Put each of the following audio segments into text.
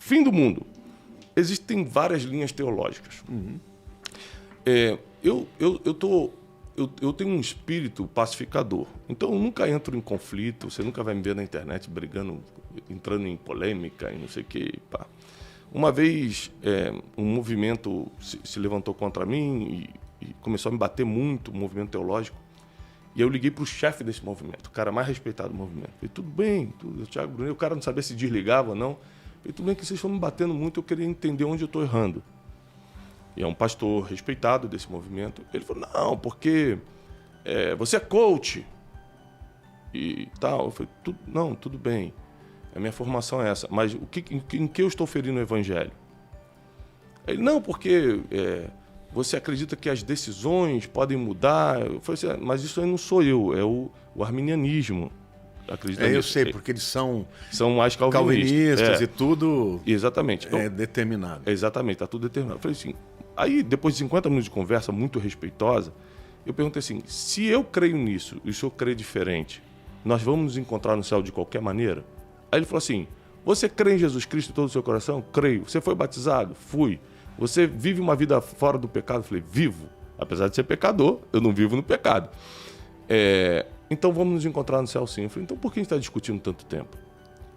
fim do mundo. Existem várias linhas teológicas. Eu tenho um espírito pacificador. Então, eu nunca entro em conflito. Você nunca vai me ver na internet brigando, entrando em polêmica e não sei o quê. Pá. Uma vez, um movimento se levantou contra mim e começou a me bater muito, um movimento teológico. E eu liguei para o chefe desse movimento, o cara mais respeitado do movimento. Falei, tudo bem, Thiago Brunet. O cara não sabia se desligava ou não. Falei, tudo bem que vocês estão me batendo muito, eu queria entender onde eu estou errando. E é um pastor respeitado desse movimento. Ele falou, não, porque você é coach e tal. Eu falei, não, tudo bem. A minha formação é essa. Mas em que eu estou ferindo o evangelho? Ele, não, porque você acredita que as decisões podem mudar. Eu falei assim, mas isso aí não sou eu, é o arminianismo. Eu sei, porque eles são mais calvinistas e tudo exatamente. Então, é determinado. Exatamente, está tudo determinado. Eu falei assim, aí depois de 50 minutos de conversa muito respeitosa, eu perguntei assim, se eu creio nisso e o senhor crê diferente, nós vamos nos encontrar no céu de qualquer maneira? Aí ele falou assim, você crê em Jesus Cristo em todo o seu coração? Creio. Você foi batizado? Fui. Você vive uma vida fora do pecado? Eu falei, vivo. Apesar de ser pecador, eu não vivo no pecado. Então vamos nos encontrar no céu sim. Eu falei, então por que a gente está discutindo tanto tempo?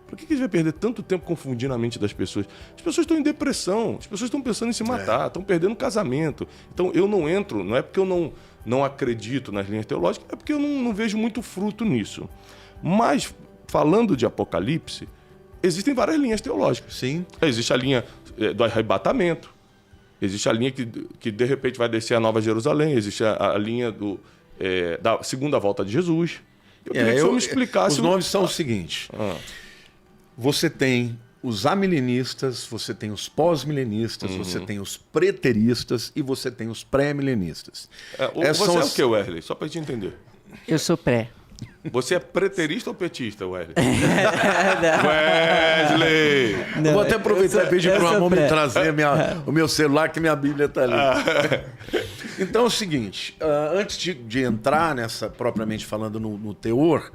Por que a gente vai perder tanto tempo confundindo a mente das pessoas? As pessoas estão em depressão, as pessoas estão pensando em se matar, estão perdendo o casamento. Então eu não entro, não é porque eu não acredito nas linhas teológicas, é porque eu não vejo muito fruto nisso. Mas, falando de Apocalipse, existem várias linhas teológicas. Sim. Existe a linha do arrebatamento, existe a linha que de repente vai descer a Nova Jerusalém, existe a linha da segunda volta de Jesus. Eu queria que o senhor me explicasse. Os nomes são o seguinte. Você tem os amilenistas, você tem os pós-milenistas, você tem os preteristas e você tem os pré-milenistas. Você é o que, Wesley? Só para a gente entender. Eu sou pré. Você é preterista ou petista, Wesley? Wesley! Não, vou até aproveitar e pedir para o amor me trazer o meu celular, que minha Bíblia está ali. Então é o seguinte, antes de entrar nessa, propriamente falando no teor,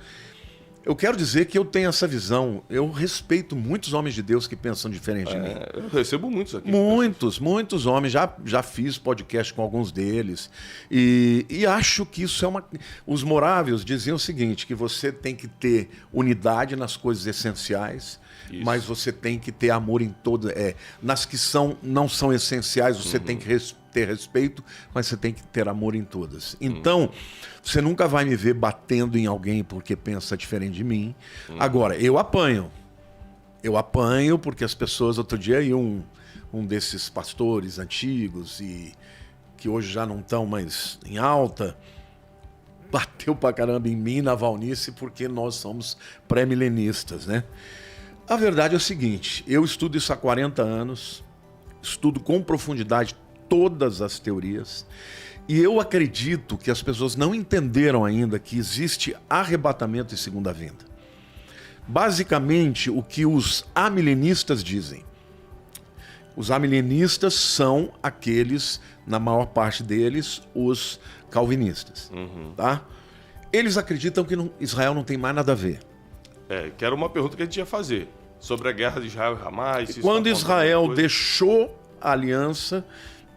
eu quero dizer que eu tenho essa visão. Eu respeito muitos homens de Deus que pensam diferente de mim. Eu recebo muitos aqui. Muitos homens. Já fiz podcast com alguns deles. E acho que isso é uma... Os morávios diziam o seguinte, que você tem que ter unidade nas coisas essenciais, mas você tem que ter amor em todas. Nas que não são essenciais, você tem que ter respeito, mas você tem que ter amor em todas. Então, você nunca vai me ver batendo em alguém porque pensa diferente de mim. Agora, eu apanho. Eu apanho porque as pessoas... Outro dia aí um desses pastores antigos e que hoje já não estão mais em alta, bateu pra caramba em mim, na Valnice, porque nós somos pré-milenistas, né? A verdade é o seguinte, eu estudo isso há 40 anos, estudo com profundidade todas as teorias, e eu acredito que as pessoas não entenderam ainda que existe arrebatamento e segunda vinda. Basicamente, o que os amilenistas dizem. Os amilenistas são aqueles, na maior parte deles, os calvinistas. Tá? Eles acreditam que Israel não tem mais nada a ver. Que era uma pergunta que a gente ia fazer, sobre a guerra de Israel e Hamas. Quando Israel deixou a aliança,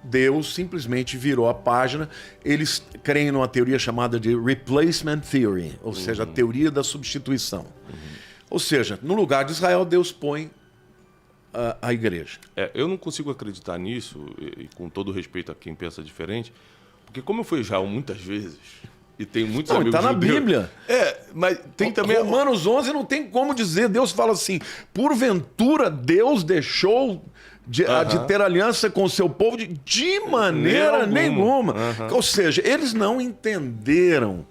Deus simplesmente virou a página. Eles creem numa teoria chamada de Replacement Theory, ou seja, a teoria da substituição. Ou seja, no lugar de Israel, Deus põe a igreja. Eu não consigo acreditar nisso, e com todo respeito a quem pensa diferente, porque como eu fui a Israel muitas vezes, e tem muitos amigos está na judeus, Bíblia. Mas tem também... Romanos 11 não tem como dizer. Deus fala assim, porventura Deus deixou de ter aliança com o seu povo de maneira nenhuma. Ou seja, eles não entenderam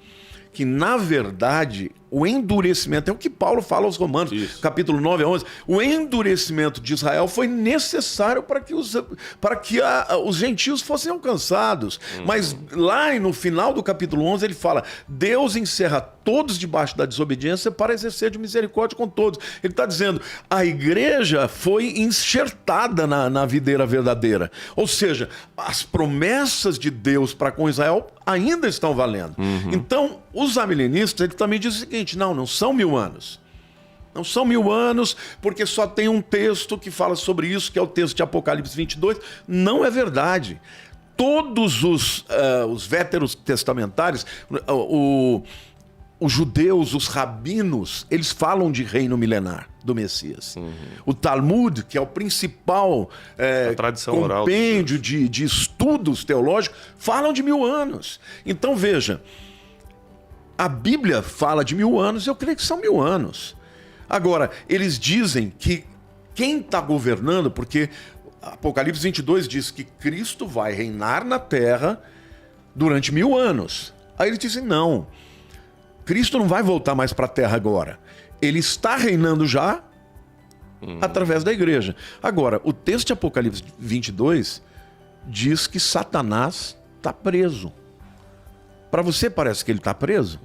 que, na verdade, o endurecimento, é o que Paulo fala aos Romanos, capítulo 9 a 11, o endurecimento de Israel foi necessário para que os gentios fossem alcançados. Mas lá no final do capítulo 11 ele fala, Deus encerra todos debaixo da desobediência para exercer de misericórdia com todos. Ele está dizendo, a igreja foi enxertada na videira verdadeira. Ou seja, as promessas de Deus para com Israel ainda estão valendo. Então, os amilenistas, ele também diz o seguinte, não são 1000 anos. Não são 1000 anos, porque só tem um texto que fala sobre isso, que é o texto de Apocalipse 22. Não é verdade. Todos os veterotestamentários, os judeus, os rabinos, eles falam de reino milenar do Messias. O Talmud, que é o principal compêndio de estudos teológicos, falam de 1000 anos. Então veja, a Bíblia fala de 1000 anos, eu creio que são 1000 anos. Agora, eles dizem que quem está governando, porque Apocalipse 22 diz que Cristo vai reinar na terra durante 1000 anos. Aí eles dizem, não, Cristo não vai voltar mais para a terra agora. Ele está reinando já através da igreja. Agora, o texto de Apocalipse 22 diz que Satanás está preso. Para você parece que ele está preso?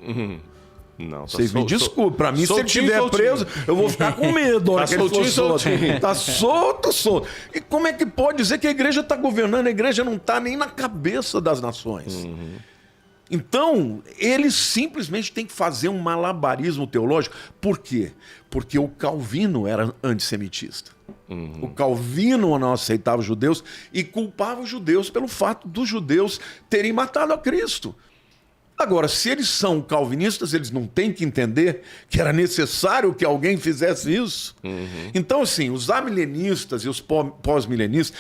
Não, Vocês me desculpem, para mim, se ele estiver preso, eu vou ficar com medo. Tá soltinho. Está solto. E como é que pode dizer que a igreja está governando? A igreja não está nem na cabeça das nações. Então, eles simplesmente têm que fazer um malabarismo teológico. Por quê? Porque o Calvino era antissemitista. O Calvino não aceitava os judeus e culpava os judeus pelo fato dos judeus terem matado a Cristo. Agora, se eles são calvinistas, eles não têm que entender que era necessário que alguém fizesse isso. Então, assim, os amilenistas e os pós-milenistas,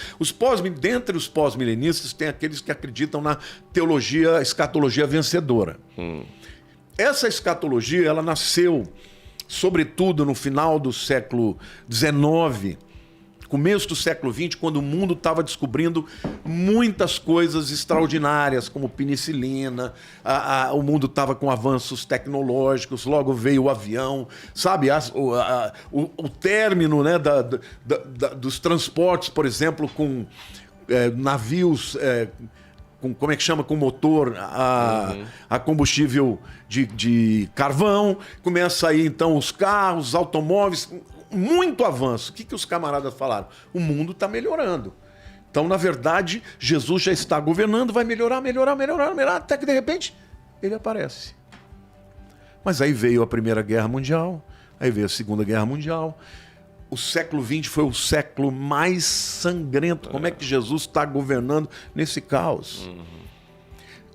dentre os pós-milenistas, tem aqueles que acreditam na teologia, escatologia vencedora. Essa escatologia, ela nasceu, sobretudo, no final do século XIX, começo do século XX, quando o mundo estava descobrindo muitas coisas extraordinárias, como penicilina, o mundo estava com avanços tecnológicos, logo veio o avião, sabe? O término, né, dos transportes, por exemplo, com navios... como é que chama? Com motor a combustível de carvão. Começa aí, então, os carros, os automóveis... Muito avanço. O que os camaradas falaram? O mundo está melhorando. Então, na verdade, Jesus já está governando, vai melhorar, até que, de repente, ele aparece. Mas aí veio a Primeira Guerra Mundial, aí veio a Segunda Guerra Mundial. O século XX foi o século mais sangrento. Como é que Jesus está governando nesse caos?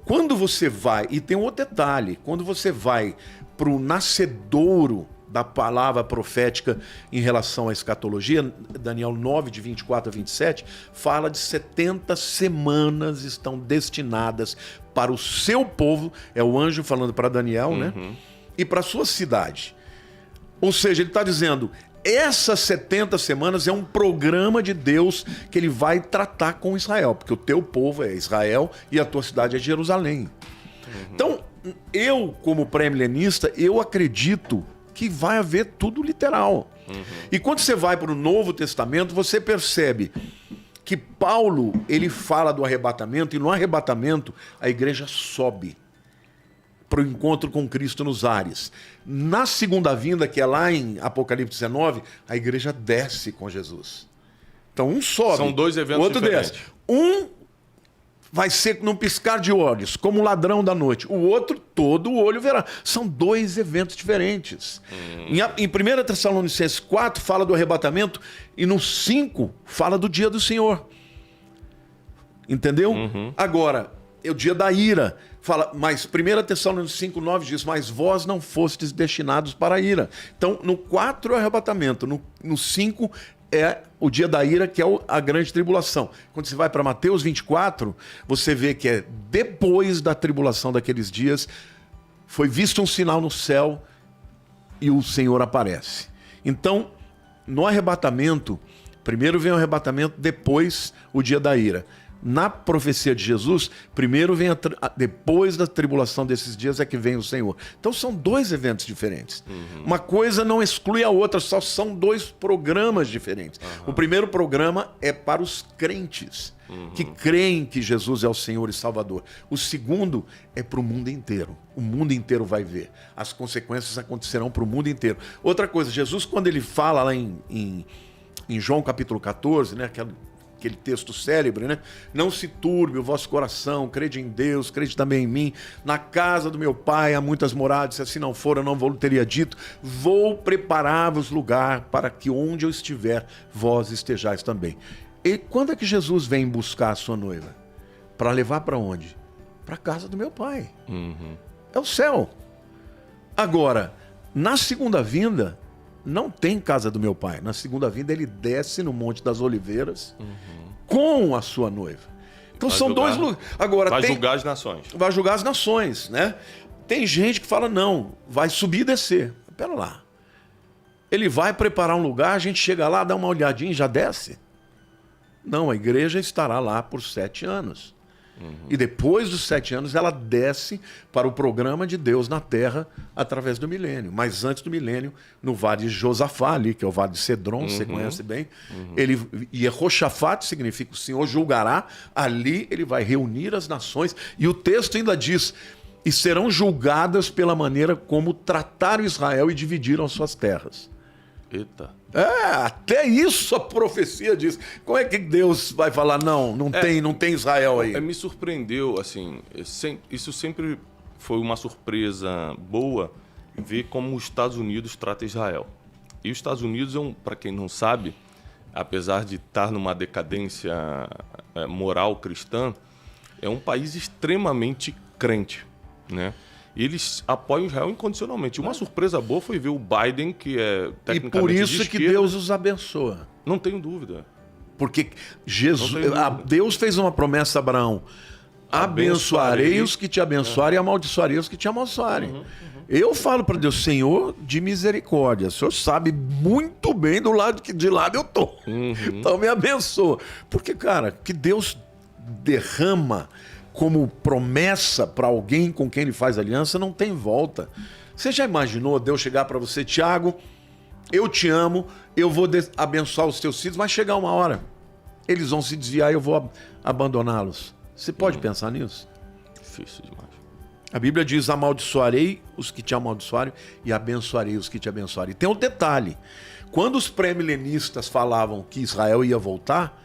Quando você vai, e tem um outro detalhe, quando você vai para o nascedouro da palavra profética em relação à escatologia, Daniel 9, de 24 a 27, fala de 70 semanas estão destinadas para o seu povo, é o anjo falando para Daniel, né? E para a sua cidade. Ou seja, ele está dizendo, essas 70 semanas é um programa de Deus que ele vai tratar com Israel, porque o teu povo é Israel e a tua cidade é Jerusalém. Então, eu, como pré-milenista, eu acredito que vai haver tudo literal. E quando você vai para o Novo Testamento, você percebe que Paulo, ele fala do arrebatamento, e no arrebatamento a igreja sobe para o encontro com Cristo nos ares. Na segunda vinda, que é lá em Apocalipse 19, a igreja desce com Jesus. Então um sobe, são dois eventos o outro diferentes. desce. Um vai ser num piscar de olhos, como o ladrão da noite. O outro, todo o olho verá. São dois eventos diferentes. Em 1 Tessalonicenses 4, fala do arrebatamento, e no 5, fala do dia do Senhor. Entendeu? Agora, é o dia da ira. Fala, mas 1 Tessalonicenses 5, 9 diz, mas vós não fostes destinados para a ira. Então, no 4 é o arrebatamento, no 5 é o dia da ira, que é a grande tribulação. Quando você vai para Mateus 24, você vê que é depois da tribulação daqueles dias, foi visto um sinal no céu e o Senhor aparece. Então, no arrebatamento, primeiro vem o arrebatamento, depois o dia da ira. Na profecia de Jesus, primeiro vem depois da tribulação desses dias é que vem o Senhor. Então são dois eventos diferentes. Uma coisa não exclui a outra, só são dois programas diferentes. O primeiro programa é para os crentes, que creem que Jesus é o Senhor e Salvador. O segundo é para o mundo inteiro. O mundo inteiro vai ver. As consequências acontecerão para o mundo inteiro. Outra coisa, Jesus, quando ele fala lá em João capítulo 14, né, aquele texto célebre, né? Não se turbe o vosso coração, crede em Deus, crede também em mim. Na casa do meu pai há muitas moradas, se assim não for, eu não vou teria dito. Vou preparar-vos lugar para que onde eu estiver, vós estejais também. E quando é que Jesus vem buscar a sua noiva? Para levar para onde? Para a casa do meu pai. É o céu. Agora, na segunda vinda, não tem casa do meu pai. Na segunda vinda, ele desce no Monte das Oliveiras com a sua noiva. Então Vai são julgar, dois lugares. Agora, vai julgar as nações. Vai julgar as nações, né? Tem gente que fala, não, vai subir e descer. Pera lá. Ele vai preparar um lugar, a gente chega lá, dá uma olhadinha e já desce? Não, a igreja estará lá por 7 anos. E depois dos 7 anos ela desce para o programa de Deus na terra através do milênio. Mas antes do milênio, no vale de Josafá ali, que é o vale de Cedron, você conhece bem. E Yehoshafat significa o Senhor julgará. Ali ele vai reunir as nações. E o texto ainda diz, e serão julgadas pela maneira como trataram Israel e dividiram as suas terras. Eita. Até isso a profecia diz. Como é que Deus vai falar, não tem Israel aí? Me surpreendeu, assim, isso sempre foi uma surpresa boa, ver como os Estados Unidos tratam Israel. E os Estados Unidos, para quem não sabe, apesar de estar numa decadência moral cristã, é um país extremamente crente, né? E eles apoiam Israel incondicionalmente. Uma surpresa boa foi ver o Biden, que é tecnicamente e por isso de que esquerda. Deus os abençoa. Não tenho dúvida. Porque Deus fez uma promessa a Abraão. Abençoarei os que te abençoarem e amaldiçoarei os que te amaldiçoarem. Eu falo para Deus, Senhor de misericórdia. O Senhor sabe muito bem de lado eu tô. Então me abençoa. Porque, cara, que Deus derrama como promessa para alguém com quem ele faz aliança, não tem volta. Você já imaginou Deus chegar para você, Tiago, eu te amo, eu vou abençoar os teus filhos, mas chegar uma hora, eles vão se desviar e eu vou abandoná-los. Você pode pensar nisso? Difícil demais. A Bíblia diz, amaldiçoarei os que te amaldiçoarem e abençoarei os que te abençoarem. E tem um detalhe, quando os pré-milenistas falavam que Israel ia voltar,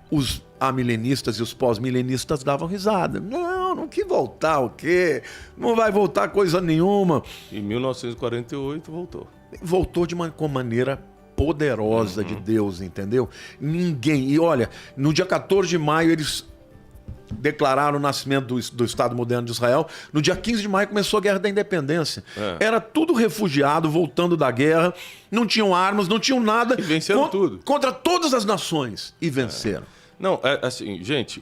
os amilenistas e os pós-milenistas davam risada. Não que voltar o quê? Não vai voltar coisa nenhuma. Em 1948 voltou. Voltou com maneira poderosa de Deus, entendeu? Ninguém. E olha, no dia 14 de maio eles declararam o nascimento do Estado Moderno de Israel. No dia 15 de maio começou a Guerra da Independência. Era tudo refugiado, voltando da guerra. Não tinham armas, não tinham nada. E venceram tudo. Contra todas as nações. E venceram. Não, assim, gente,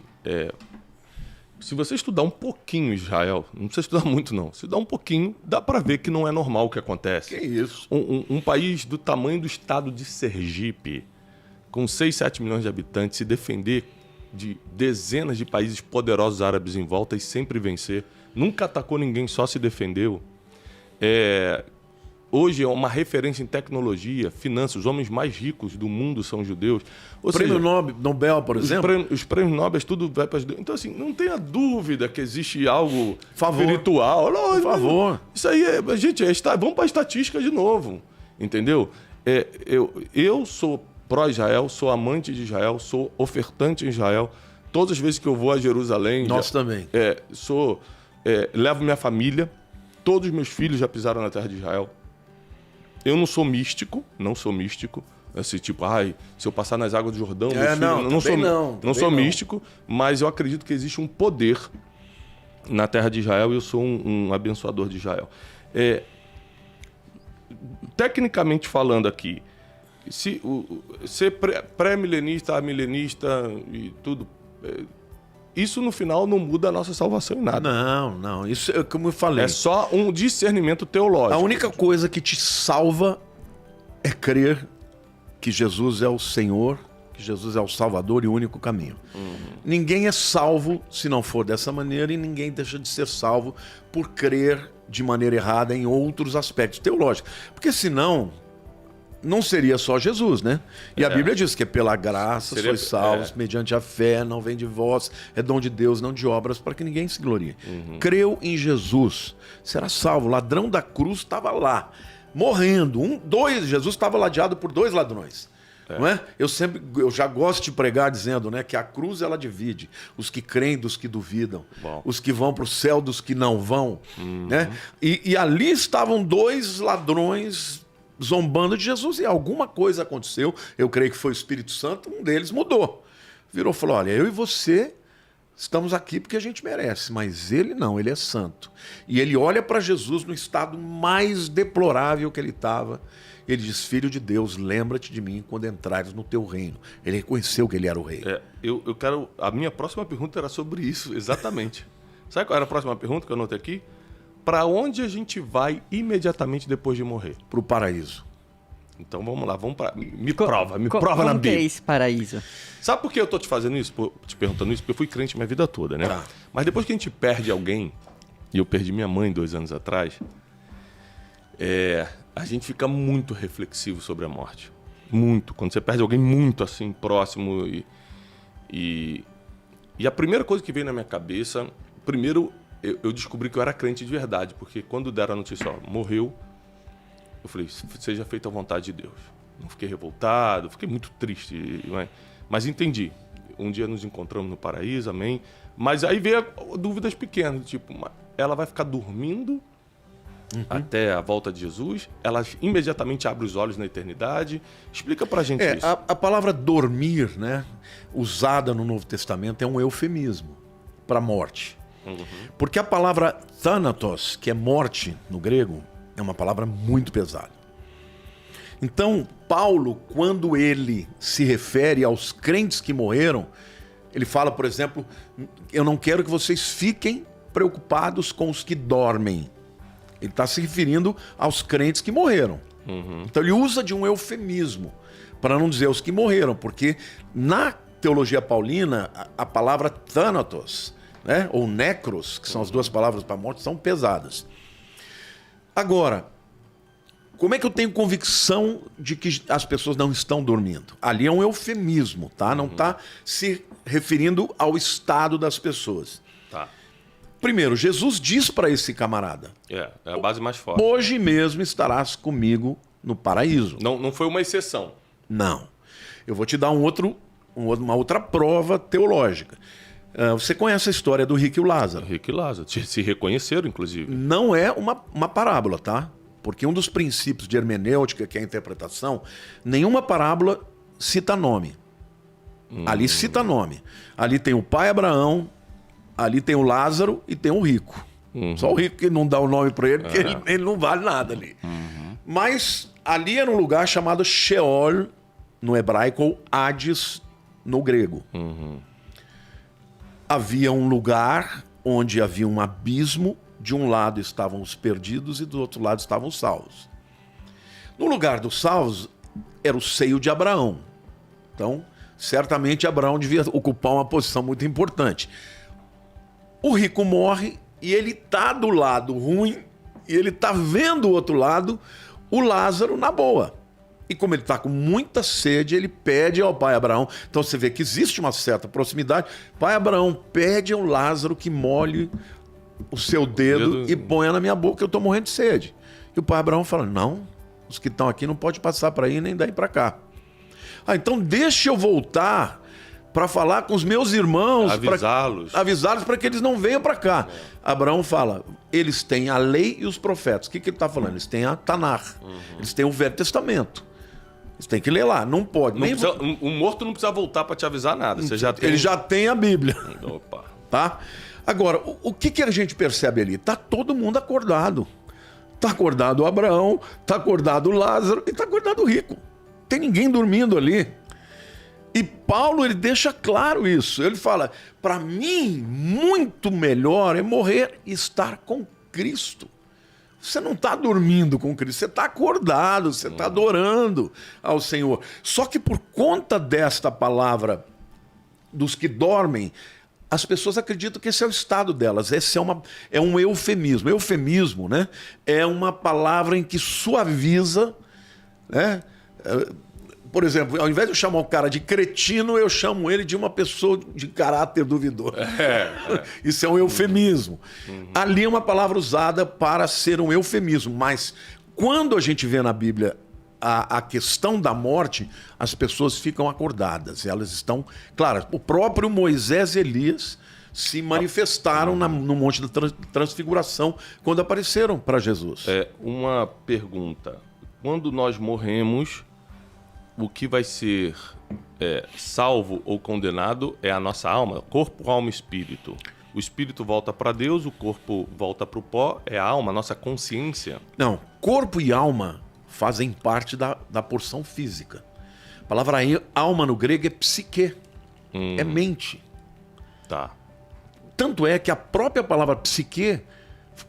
se você estudar um pouquinho Israel, não precisa estudar muito não, se estudar um pouquinho, dá para ver que não é normal o que acontece. Que isso? Um país do tamanho do estado de Sergipe, com 6, 7 milhões de habitantes, se defender de dezenas de países poderosos árabes em volta e sempre vencer, nunca atacou ninguém, só se defendeu. Hoje é uma referência em tecnologia, finanças, os homens mais ricos do mundo são judeus. O prêmio Nobel, por exemplo? Os prêmios Nobel, tudo vai para judeus. Então, assim, não tenha dúvida que existe algo espiritual. Não, por favor. Isso aí, gente, vamos para a estatística de novo, entendeu? Eu sou pró-Israel, sou amante de Israel, sou ofertante em Israel. Todas as vezes que eu vou a Jerusalém... Nós também. Levo minha família, todos os meus filhos já pisaram na terra de Israel. Eu não sou místico, assim, tipo, se eu passar nas águas do Jordão, não sou místico, mas eu acredito que existe um poder na terra de Israel e eu sou um abençoador de Israel. Tecnicamente falando aqui, ser pré-milenista, amilenista e tudo, isso no final não muda a nossa salvação em nada. Não, isso é como eu falei. É só um discernimento teológico. A única coisa que te salva é crer que Jesus é o Senhor, que Jesus é o Salvador e o único caminho. Ninguém é salvo se não for dessa maneira e ninguém deixa de ser salvo por crer de maneira errada em outros aspectos teológicos. Porque senão... não seria só Jesus, né? E a Bíblia diz que é pela graça sois salvos, mediante a fé, não vem de vós, é dom de Deus, não de obras, para que ninguém se glorie. Creu em Jesus, será salvo. O ladrão da cruz estava lá, morrendo. Jesus estava ladeado por 2 ladrões. Não é? Eu já gosto de pregar dizendo, né, que a cruz ela divide os que creem dos que duvidam, os que vão para o céu dos que não vão. Né? E ali estavam dois ladrões zombando de Jesus e alguma coisa aconteceu. Eu creio que foi o Espírito Santo, um deles mudou. Virou e falou, olha, eu e você estamos aqui porque a gente merece, mas ele não, ele é santo. E ele olha para Jesus no estado mais deplorável que ele estava. Ele diz, filho de Deus, lembra-te de mim quando entrares no teu reino. Ele reconheceu que ele era o rei. Eu quero... A minha próxima pergunta era sobre isso, exatamente. Sabe qual era a próxima pergunta que eu anotei aqui? Para onde a gente vai imediatamente depois de morrer? Para o paraíso. Então vamos lá, vamos para... Me prova na Bíblia. O que é esse paraíso? Sabe por que eu estou te fazendo isso, te perguntando isso? Porque eu fui crente minha vida toda, né? Tá. Mas depois que a gente perde alguém, e eu perdi minha mãe 2 anos atrás, a gente fica muito reflexivo sobre a morte. Muito. Quando você perde alguém muito assim, próximo. E a primeira coisa que veio na minha cabeça... Primeiro, eu descobri que eu era crente de verdade. Porque quando deram a notícia, ó, morreu, eu falei, seja feita a vontade de Deus. Não fiquei revoltado, fiquei muito triste. Mas entendi. Um dia nos encontramos no paraíso, amém. Mas aí veio dúvidas pequenas, tipo, ela vai ficar dormindo... até a volta de Jesus, ela imediatamente abre os olhos na eternidade. Explica pra gente isso. A palavra dormir, né, usada no Novo Testamento, é um eufemismo para morte. Porque a palavra thanatos, que é morte no grego, é uma palavra muito pesada. Então, Paulo, quando ele se refere aos crentes que morreram, ele fala, por exemplo, eu não quero que vocês fiquem preocupados com os que dormem. Ele está se referindo aos crentes que morreram. Então ele usa de um eufemismo, para não dizer os que morreram, porque na teologia paulina, a palavra thanatos, né, ou necros, que são as duas palavras para morte, são pesadas. Agora, como é que eu tenho convicção de que as pessoas não estão dormindo? Ali é um eufemismo, tá? Não está se referindo ao estado das pessoas. Tá. Primeiro, Jesus diz para esse camarada... É a base mais forte. Hoje mesmo estarás comigo no paraíso. Não foi uma exceção. Não. Eu vou te dar uma outra prova teológica. Você conhece a história do rico e o Lázaro? Rico e Lázaro. Se reconheceram, inclusive. Não é uma parábola, tá? Porque um dos princípios de hermenêutica, que é a interpretação, nenhuma parábola cita nome. Ali cita nome. Ali tem o pai Abraão, ali tem o Lázaro e tem o rico. Só o rico que não dá o nome para ele, porque ele não vale nada ali. Mas ali era um lugar chamado Sheol, no hebraico, ou Hades, no grego. Havia um lugar onde havia um abismo. De um lado estavam os perdidos e do outro lado estavam os salvos. No lugar dos salvos era o seio de Abraão. Então, certamente Abraão devia ocupar uma posição muito importante. O rico morre e ele está do lado ruim e ele está vendo o outro lado, o Lázaro na boa. E como ele está com muita sede, ele pede ao pai Abraão. Então você vê que existe uma certa proximidade. Pai Abraão, pede ao Lázaro que molhe o seu dedo e ponha na minha boca, eu estou morrendo de sede. E o pai Abraão fala, não, os que estão aqui não pode passar para aí nem daí para cá. Então deixa eu voltar para falar com os meus irmãos, avisá-los para que eles não venham para cá. Abraão fala, eles têm a lei e os profetas. O que ele está falando? Eles têm a Tanar, eles têm o Velho Testamento. Você tem que ler lá, não pode. O morto não precisa voltar para te avisar nada. Ele já tem a Bíblia. Opa. Tá? Agora, o que a gente percebe ali? Está todo mundo acordado. Está acordado o Abraão, está acordado o Lázaro e está acordado o rico. Tem ninguém dormindo ali. E Paulo, ele deixa claro isso. Ele fala, para mim, muito melhor é morrer e estar com Cristo. Você não está dormindo com Cristo, você está acordado, você está adorando ao Senhor. Só que por conta desta palavra dos que dormem, as pessoas acreditam que esse é o estado delas. Esse é um eufemismo. Eufemismo, né? É uma palavra em que suaviza, né? Por exemplo, ao invés de eu chamar o cara de cretino, eu chamo ele de uma pessoa de caráter duvidoso. Isso é um eufemismo. Ali é uma palavra usada para ser um eufemismo, mas quando a gente vê na Bíblia a questão da morte, as pessoas ficam acordadas. Elas estão... Claro, o próprio Moisés e Elias se manifestaram no Monte da Transfiguração quando apareceram para Jesus. Uma pergunta. Quando nós morremos, o que vai ser salvo ou condenado é a nossa alma, corpo, alma e espírito. O espírito volta para Deus, o corpo volta para o pó, é a alma, a nossa consciência. Não, corpo e alma fazem parte da porção física. A palavra alma no grego é psique, é mente. Tá. Tanto é que a própria palavra psique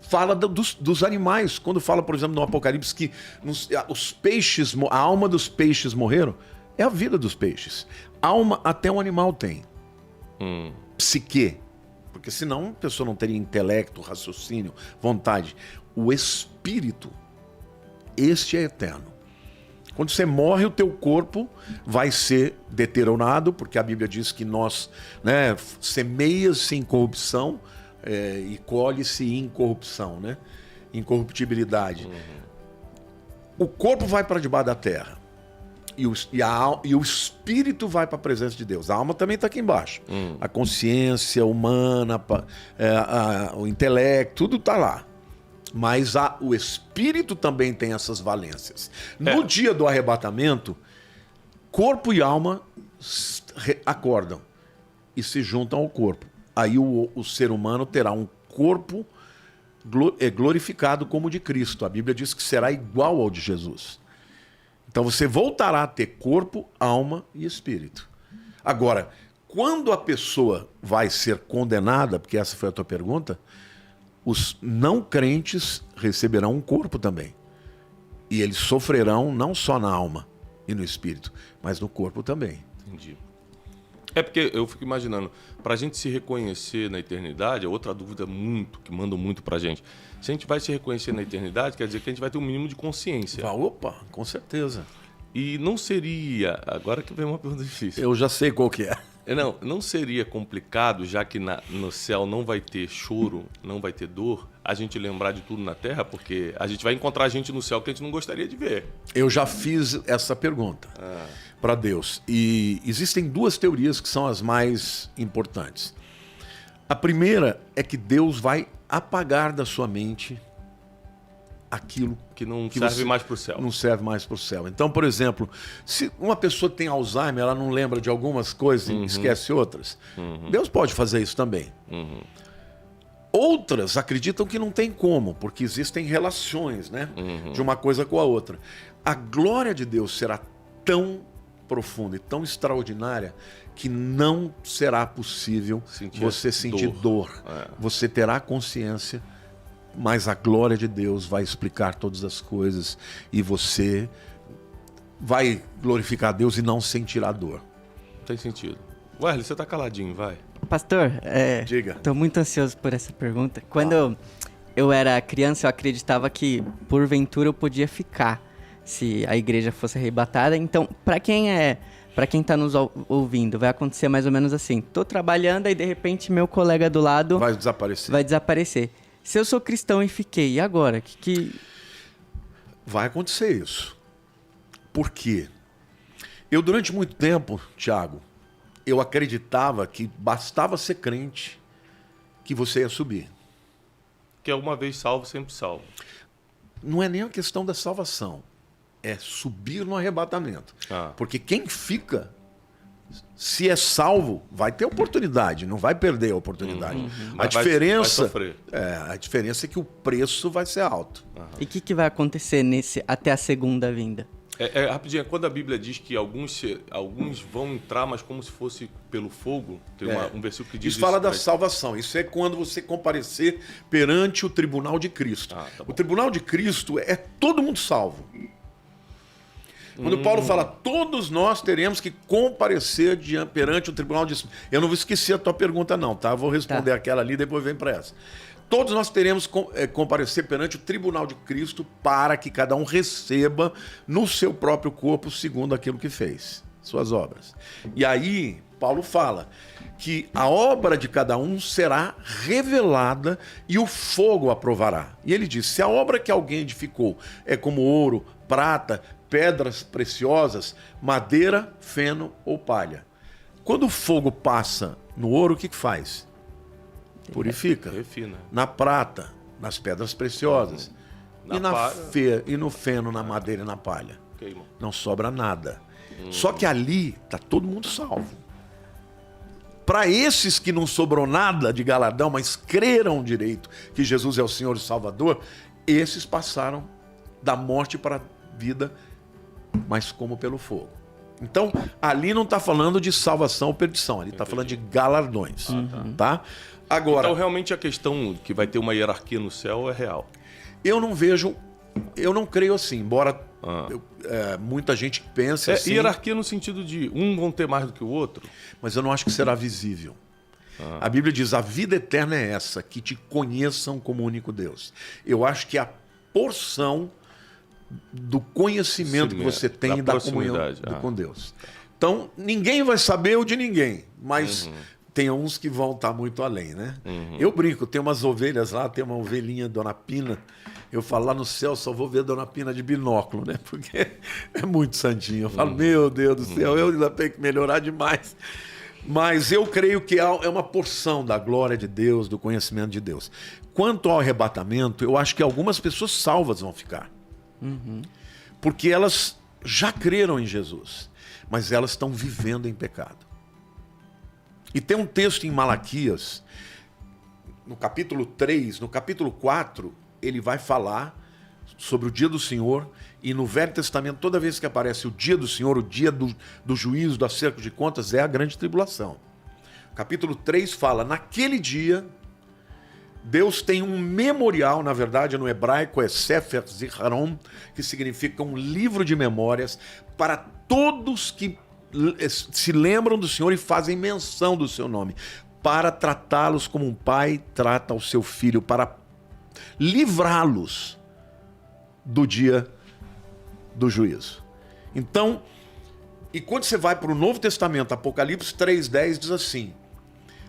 fala dos animais. Quando fala, por exemplo, no Apocalipse que os peixes, a alma dos peixes morreram, é a vida dos peixes. Alma até um animal tem. Psique. Porque senão a pessoa não teria intelecto, raciocínio, vontade. O espírito, este é eterno. Quando você morre, o teu corpo vai ser deteriorado, porque a Bíblia diz que nós, né, semeia-se em corrupção e colhe-se em incorrupção, né? Incorruptibilidade. O corpo vai para debaixo da terra. E o espírito vai para a presença de Deus. A alma também está aqui embaixo. A consciência humana, o intelecto, tudo está lá. Mas o espírito também tem essas valências. No dia do arrebatamento, corpo e alma acordam e se juntam ao corpo. Aí o ser humano terá um corpo glorificado como o de Cristo. A Bíblia diz que será igual ao de Jesus. Então você voltará a ter corpo, alma e espírito. Agora, quando a pessoa vai ser condenada, porque essa foi a tua pergunta, os não crentes receberão um corpo também. E eles sofrerão não só na alma e no espírito, mas no corpo também. Entendi. É porque eu fico imaginando, para a gente se reconhecer na eternidade, é outra dúvida que mandam muito para a gente. Se a gente vai se reconhecer na eternidade, quer dizer que a gente vai ter um mínimo de consciência. Opa, com certeza. E não seria... Agora que vem uma pergunta difícil. Eu já sei qual que é. Não seria complicado, já que no céu não vai ter choro, não vai ter dor, a gente lembrar de tudo na Terra? Porque a gente vai encontrar gente no céu que a gente não gostaria de ver. Eu já fiz essa pergunta para Deus. E existem duas teorias que são as mais importantes. A primeira é que Deus vai apagar da sua mente aquilo que não serve mais para o céu. Não serve mais para o céu. Então, por exemplo, se uma pessoa tem Alzheimer, ela não lembra de algumas coisas e esquece outras. Deus pode fazer isso também. Outras acreditam que não tem como, porque existem relações, né, de uma coisa com a outra. A glória de Deus será tão profunda e tão extraordinária que não será possível você sentir dor. Você terá consciência, mas a glória de Deus vai explicar todas as coisas e você vai glorificar a Deus e não sentirá dor. Tem sentido. Wesley, você tá caladinho, vai. Pastor, diga. Tô muito ansioso por essa pergunta. Quando eu era criança, eu acreditava que porventura eu podia ficar se a igreja fosse arrebatada. Então, para quem tá nos ouvindo, vai acontecer mais ou menos assim. Tô trabalhando e de repente meu colega do lado vai desaparecer. Se eu sou cristão e fiquei, e agora? Vai acontecer isso. Por quê? Eu, durante muito tempo, Thiago, eu acreditava que bastava ser crente que você ia subir. Que é uma vez salvo, sempre salvo. Não é nem a questão da salvação. É subir no arrebatamento. Porque quem fica, se é salvo, vai ter oportunidade, não vai perder a oportunidade. A diferença é que o preço vai ser alto. E o que vai acontecer até a segunda vinda? Rapidinho, quando a Bíblia diz que alguns vão entrar, mas como se fosse pelo fogo, tem um versículo que diz isso. Isso fala da salvação. Isso é quando você comparecer perante o tribunal de Cristo. Tá bom. O tribunal de Cristo é todo mundo salvo. Quando Paulo fala, todos nós teremos que comparecer perante o tribunal de... Eu não vou esquecer a tua pergunta não, tá? Vou responder aquela ali, depois vem para essa. Todos nós teremos que comparecer perante o tribunal de Cristo para que cada um receba no seu próprio corpo segundo aquilo que fez, suas obras. E aí, Paulo fala que a obra de cada um será revelada e o fogo a provará. E ele diz, se a obra que alguém edificou é como ouro, prata, pedras preciosas, madeira, feno ou palha. Quando o fogo passa no ouro, o que faz? Purifica. Refina. Na prata, nas pedras preciosas. E no feno, na madeira e na palha. Queima. Não sobra nada. Só que ali está todo mundo salvo. Para esses que não sobrou nada de galardão, mas creram direito que Jesus é o Senhor e Salvador, esses passaram da morte para a vida, mas como pelo fogo. Então, ali não está falando de salvação ou perdição, ali está falando de galardões. Tá? Agora, Então, realmente, a questão que vai ter uma hierarquia no céu é real. eu não creio assim, embora muita gente pense assim. Hierarquia no sentido de um vão ter mais do que o outro? Mas eu não acho que será visível. A Bíblia diz, a vida eterna é essa, que te conheçam como único Deus. Eu acho que a porção do conhecimento que você tem da comunhão com Deus. Então, ninguém vai saber o de ninguém, mas tem uns que vão estar muito além, né? Eu brinco, tem umas ovelhas lá, tem uma ovelhinha Dona Pina, eu falo, lá no céu só vou ver Dona Pina de binóculo, né? Porque é muito santinho. Eu falo, meu Deus do céu, eu ainda tenho que melhorar demais. Mas eu creio que é uma porção da glória de Deus, do conhecimento de Deus. Quanto ao arrebatamento, eu acho que algumas pessoas salvas vão ficar. Porque elas já creram em Jesus, mas elas estão vivendo em pecado. E tem um texto em Malaquias, no capítulo 3, no capítulo 4, ele vai falar sobre o dia do Senhor, e no Velho Testamento, toda vez que aparece o dia do Senhor, o dia do juízo, do acerto de contas, é a grande tribulação. Capítulo 3 fala, naquele dia, Deus tem um memorial, na verdade no hebraico é Sefer Zicharon, que significa um livro de memórias, para todos que se lembram do Senhor e fazem menção do seu nome, para tratá-los como um pai trata o seu filho, para livrá-los do dia do juízo. Então, e quando você vai para o Novo Testamento, Apocalipse 3:10 diz assim,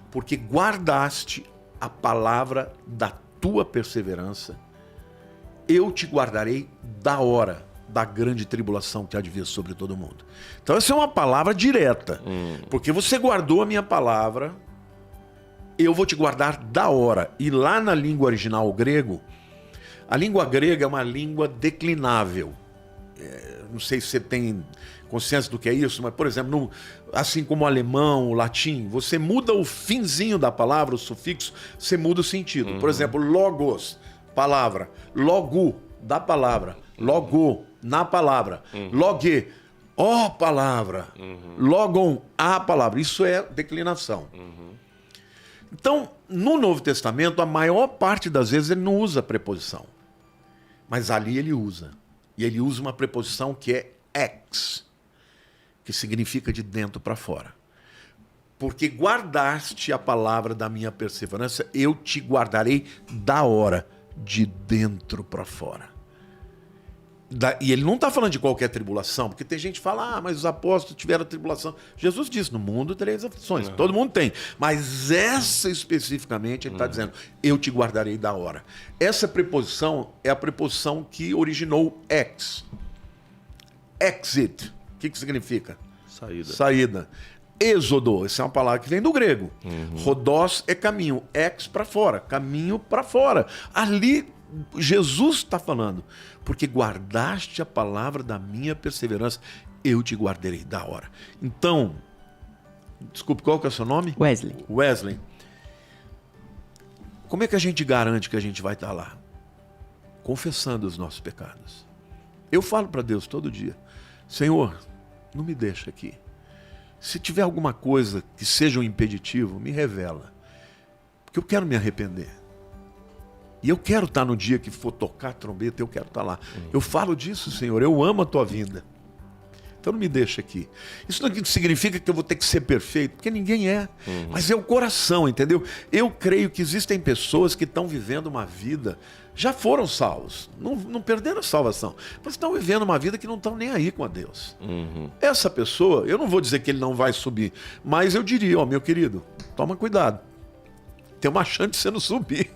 porque guardaste a palavra da tua perseverança, eu te guardarei da hora da grande tribulação que há de vir sobre todo mundo. Então essa é uma palavra direta, porque você guardou a minha palavra, eu vou te guardar da hora. E lá na língua original grego, a língua grega é uma língua declinável. Não sei se você tem consciência do que é isso, mas, por exemplo, assim como o alemão, o latim, você muda o finzinho da palavra, o sufixo, você muda o sentido. Por exemplo, logos, palavra. Logo, da palavra. Logo, na palavra. Logue, ó palavra. Logon, a palavra. Isso é declinação. Então, no Novo Testamento, a maior parte das vezes ele não usa preposição. Mas ali ele usa. E ele usa uma preposição que é ex, que significa de dentro para fora. Porque guardaste a palavra da minha perseverança, eu te guardarei da hora, de dentro para fora. E ele não está falando de qualquer tribulação, porque tem gente que fala, mas os apóstolos tiveram tribulação. Jesus disse, no mundo tereis aflições, todo mundo tem. Mas essa especificamente, ele está dizendo, eu te guardarei da hora. Essa preposição é a preposição que originou ex. Exit, o que significa? Saída. Êxodo, essa é uma palavra que vem do grego. Rodós é caminho, ex para fora, caminho para fora. Ali Jesus está falando, porque guardaste a palavra da minha perseverança, eu te guardarei da hora. Então, desculpe, qual que é o seu nome? Wesley. Como é que a gente garante que a gente vai estar lá? Confessando os nossos pecados. Eu falo para Deus todo dia, Senhor, não me deixa aqui. Se tiver alguma coisa que seja um impeditivo, me revela. Porque eu quero me arrepender. E eu quero estar no dia que for tocar a trombeta, eu quero estar lá. Eu falo disso, Senhor, eu amo a tua vinda. Então não me deixa aqui. Isso não significa que eu vou ter que ser perfeito, porque ninguém é. Mas é o coração, entendeu? Eu creio que existem pessoas que estão vivendo uma vida, já foram salvos, não perderam a salvação, mas estão vivendo uma vida que não estão nem aí com a Deus. Essa pessoa, eu não vou dizer que ele não vai subir, mas eu diria, ó, meu querido, toma cuidado. Tem uma chance de você não subir.